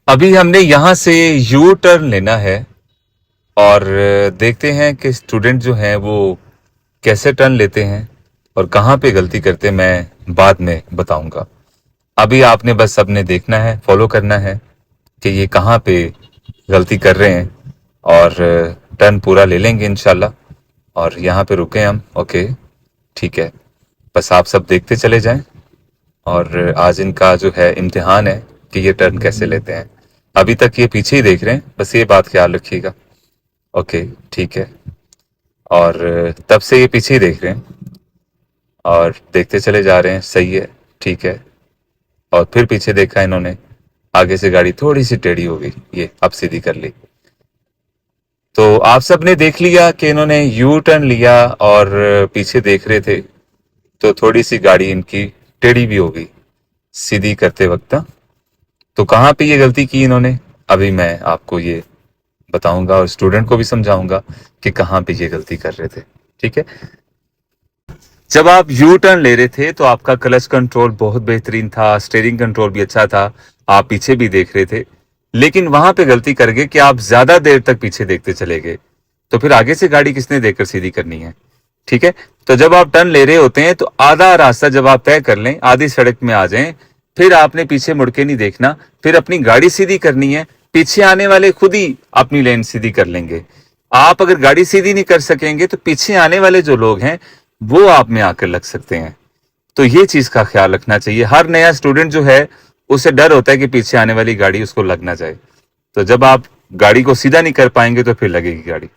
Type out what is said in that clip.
अभी हमने यहाँ से यू टर्न लेना है और देखते हैं कि स्टूडेंट जो हैं वो कैसे टर्न लेते हैं और कहाँ पे गलती करते हैं, मैं बाद में बताऊंगा। अभी आपने बस अपने देखना है, फॉलो करना है कि ये कहाँ पे गलती कर रहे हैं और टर्न पूरा ले लेंगे इंशाल्लाह। और यहाँ पे रुके हम, ओके ठीक है। बस आप सब देखते चले जाएं और आज इनका जो है इम्तिहान है कि ये टर्न कैसे लेते हैं। अभी तक ये पीछे ही देख रहे हैं, बस ये बात ख्याल रखिएगा। ओके ठीक है। और तब से ये पीछे ही देख रहे हैं और देखते चले जा रहे हैं, सही है ठीक है। और फिर पीछे देखा इन्होंने, आगे से गाड़ी थोड़ी सी टेढ़ी हो गई, ये अब सीधी कर ली। तो आप सब ने देख लिया कि इन्होंने यू टर्न लिया और पीछे देख रहे थे, तो थोड़ी सी गाड़ी इनकी टेढ़ी भी हो गई सीधी करते वक्त। तो कहाँ पे ये गलती की इन्होंने, अभी मैं आपको ये बताऊंगा और स्टूडेंट को भी समझाऊंगा कि कहाँ पे ये गलती कर रहे थे। ठीक है, जब आप यू टर्न ले रहे थे तो आपका क्लच कंट्रोल बहुत बेहतरीन था, स्टीयरिंग कंट्रोल भी अच्छा था, आप पीछे भी देख रहे थे। लेकिन वहां पे गलती कर गए कि आप ज्यादा देर तक पीछे देखते चले गए, तो फिर आगे से गाड़ी किसने देखकर सीधी करनी है। ठीक है, तो जब आप टर्न ले रहे होते हैं तो आधा रास्ता जब आप तय कर लें, आधी सड़क में आ जाएं, फिर आपने पीछे मुड़ के नहीं देखना, फिर अपनी गाड़ी सीधी करनी है। पीछे आने वाले खुद ही अपनी लेन सीधी कर लेंगे। आप अगर गाड़ी सीधी नहीं कर सकेंगे तो पीछे आने वाले जो लोग हैं वो आप में आकर लग सकते हैं। तो ये चीज का ख्याल रखना चाहिए। हर नया स्टूडेंट जो है उसे डर होता है कि पीछे आने वाली गाड़ी उसको लग ना जाए। तो जब आप गाड़ी को सीधा नहीं कर पाएंगे तो फिर लगेगी गाड़ी।